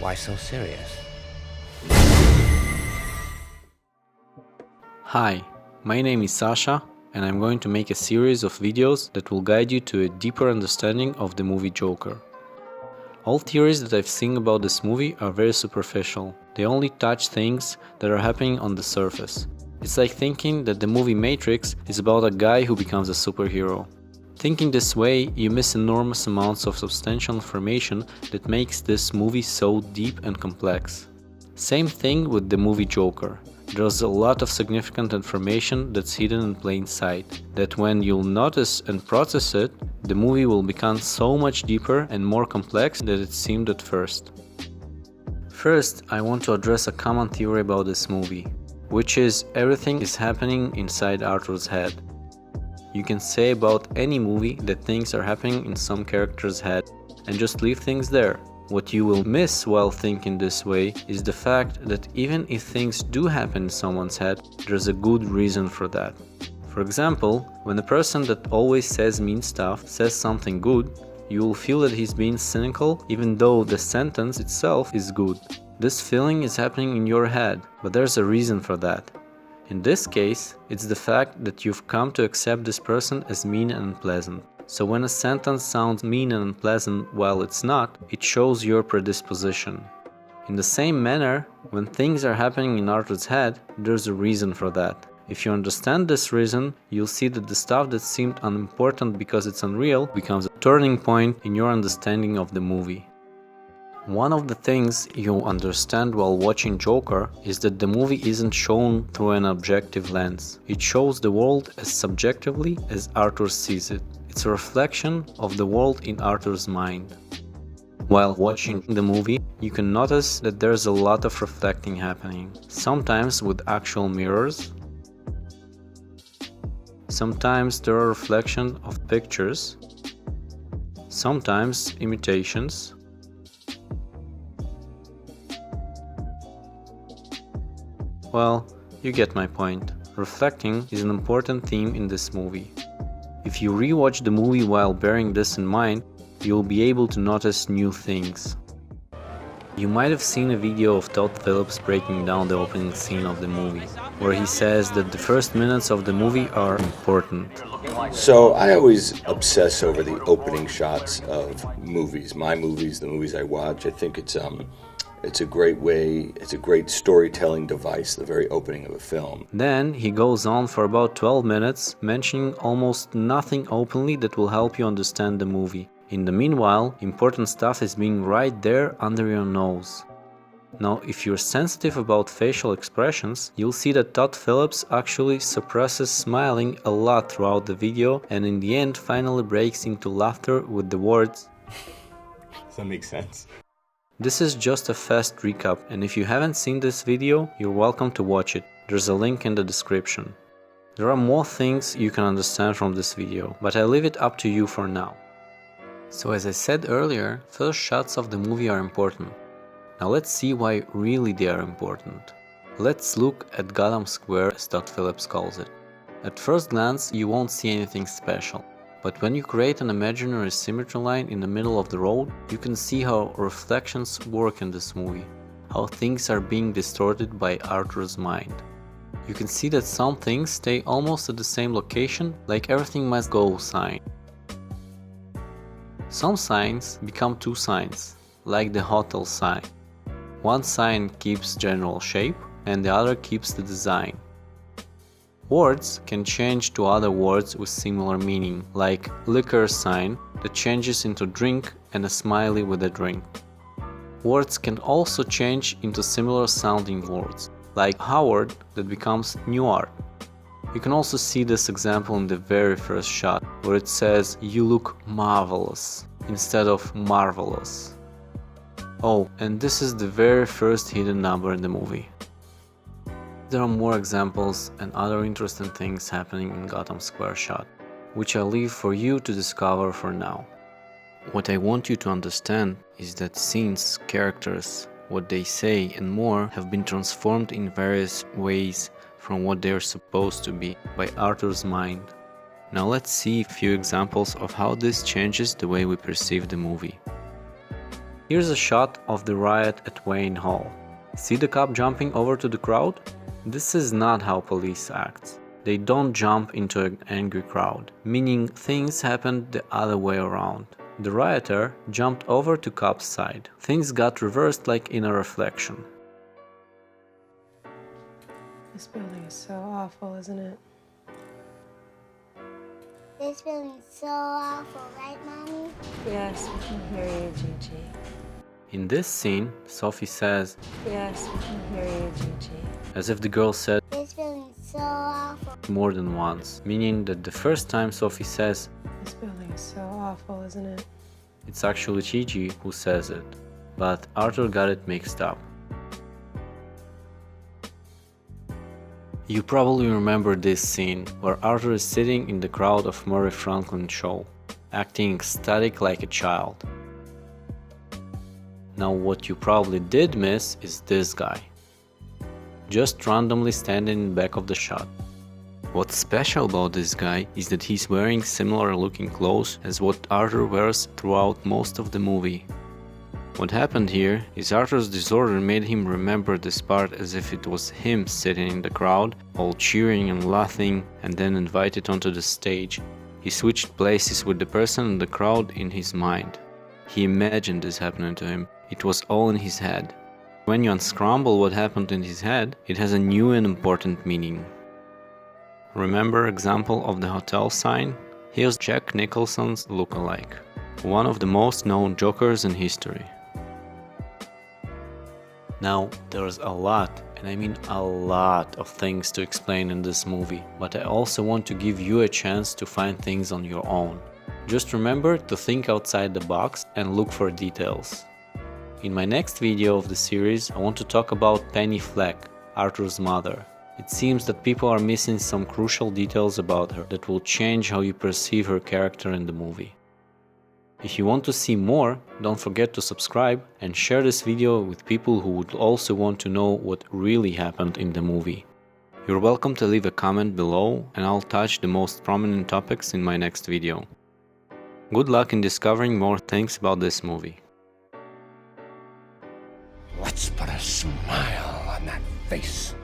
Why so serious? Hi, my name is Sasha, and I'm going to make a series of videos that will guide you to a deeper understanding of the movie Joker. All theories that I've seen about this movie are very superficial. They only touch things that are happening on the surface. It's like thinking that the movie Matrix is about a guy who becomes a superhero. Thinking this way, you miss enormous amounts of substantial information that makes this movie so deep and complex. Same thing with the movie Joker. There's a lot of significant information that's hidden in plain sight, that when you'll notice and process it, the movie will become so much deeper and more complex than it seemed at first. First, I want to address a common theory about this movie, which is everything is happening inside Arthur's head. You can say about any movie that things are happening in some character's head and just leave things there. What you will miss while thinking this way is the fact that even if things do happen in someone's head, there's a good reason for that. For example, when a person that always says mean stuff says something good, you will feel that he's being cynical even though the sentence itself is good. This feeling is happening in your head, but there's a reason for that. In this case, it's the fact that you've come to accept this person as mean and unpleasant. So when a sentence sounds mean and unpleasant while it's not, it shows your predisposition. In the same manner, when things are happening in Arthur's head, there's a reason for that. If you understand this reason, you'll see that the stuff that seemed unimportant because it's unreal becomes a turning point in your understanding of the movie. One of the things you'll understand while watching Joker is that the movie isn't shown through an objective lens. It shows the world as subjectively as Arthur sees it. It's a reflection of the world in Arthur's mind. While watching the movie, you can notice that there's a lot of reflecting happening, sometimes with actual mirrors. Sometimes there are reflections of pictures, sometimes imitations. Well, you get my point. Reflecting is an important theme in this movie. If you rewatch the movie while bearing this in mind, you'll be able to notice new things. You might have seen a video of Todd Phillips breaking down the opening scene of the movie, where he says that the first minutes of the movie are important. So I always obsess over the opening shots of movies, my movies, the movies I watch. I think it's a great way, it's a great storytelling device, the very opening of a film. Then he goes on for about 12 minutes, mentioning almost nothing openly that will help you understand the movie. In the meanwhile, important stuff is being right there under your nose. Now, if you're sensitive about facial expressions, you'll see that Todd Phillips actually suppresses smiling a lot throughout the video and in the end finally breaks into laughter with the words, Does that make sense? This is just a fast recap, and if you haven't seen this video, you're welcome to watch it. There's a link in the description. There are more things you can understand from this video, but I leave it up to you for now. So as I said earlier, first shots of the movie are important. Now let's see why really they are important. Let's look at Gotham Square, as Todd Phillips calls it. At first glance, you won't see anything special. But when you create an imaginary symmetry line in the middle of the road, you can see how reflections work in this movie, how things are being distorted by Arthur's mind. You can see that some things stay almost at the same location, like everything must go sign. Some signs become two signs, like the hotel sign. One sign keeps general shape, and the other keeps the design. Words can change to other words with similar meaning, like liquor sign that changes into drink and a smiley with a drink. Words can also change into similar sounding words, like Howard that becomes Newart. You can also see this example in the very first shot, where it says "You look marvelous" instead of marvelous. Oh, and this is the very first hidden number in the movie. There are more examples and other interesting things happening in Gotham Square shot, which I leave for you to discover for now. What I want you to understand is that scenes, characters, what they say and more have been transformed in various ways from what they are supposed to be by Arthur's mind. Now let's see a few examples of how this changes the way we perceive the movie. Here's a shot of the riot at Wayne Hall. See the cop jumping over to the crowd? This is not how police act. They don't jump into an angry crowd, meaning things happened the other way around. The rioter jumped over to cop's side. Things got reversed like in a reflection. This building is so awful, isn't it? This building is so awful, right, Mommy? Yes, we can hear you, Gigi. In this scene, Sophie says, Yes, we can hear you, Gigi. as if the girl said This building is so awful. more than once, meaning that the first time Sophie says, This building is so awful, isn't it? it's actually Gigi who says it. But Arthur got it mixed up. You probably remember this scene where Arthur is sitting in the crowd of Murray Franklin's show, acting ecstatic like a child. Now what you probably did miss is this guy, just randomly standing in the back of the shot. What's special about this guy is that he's wearing similar looking clothes as what Arthur wears throughout most of the movie. What happened here is Arthur's disorder made him remember this part as if it was him sitting in the crowd, all cheering and laughing, and then invited onto the stage. He switched places with the person in the crowd in his mind. He imagined this happening to him. It was all in his head. When you unscramble what happened in his head, it has a new and important meaning. Remember example of the hotel sign? Here's Jack Nicholson's look-alike, one of the most known Jokers in history. Now, there's a lot, and I mean a lot of things to explain in this movie, but I also want to give you a chance to find things on your own. Just remember to think outside the box and look for details. In my next video of the series, I want to talk about Penny Fleck, Arthur's mother. It seems that people are missing some crucial details about her that will change how you perceive her character in the movie. If you want to see more, don't forget to subscribe and share this video with people who would also want to know what really happened in the movie. You're welcome to leave a comment below and I'll touch the most prominent topics in my next video. Good luck in discovering more things about this movie. Let's put a smile on that face.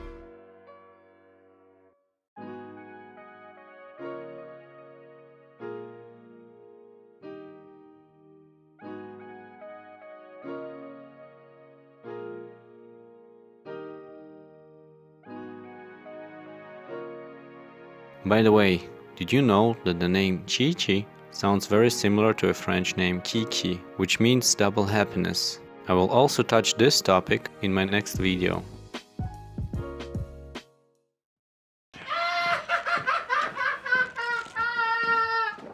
By the way, did you know that the name Chi-Chi sounds very similar to a French name Kiki, which means double happiness? I will also touch this topic in my next video.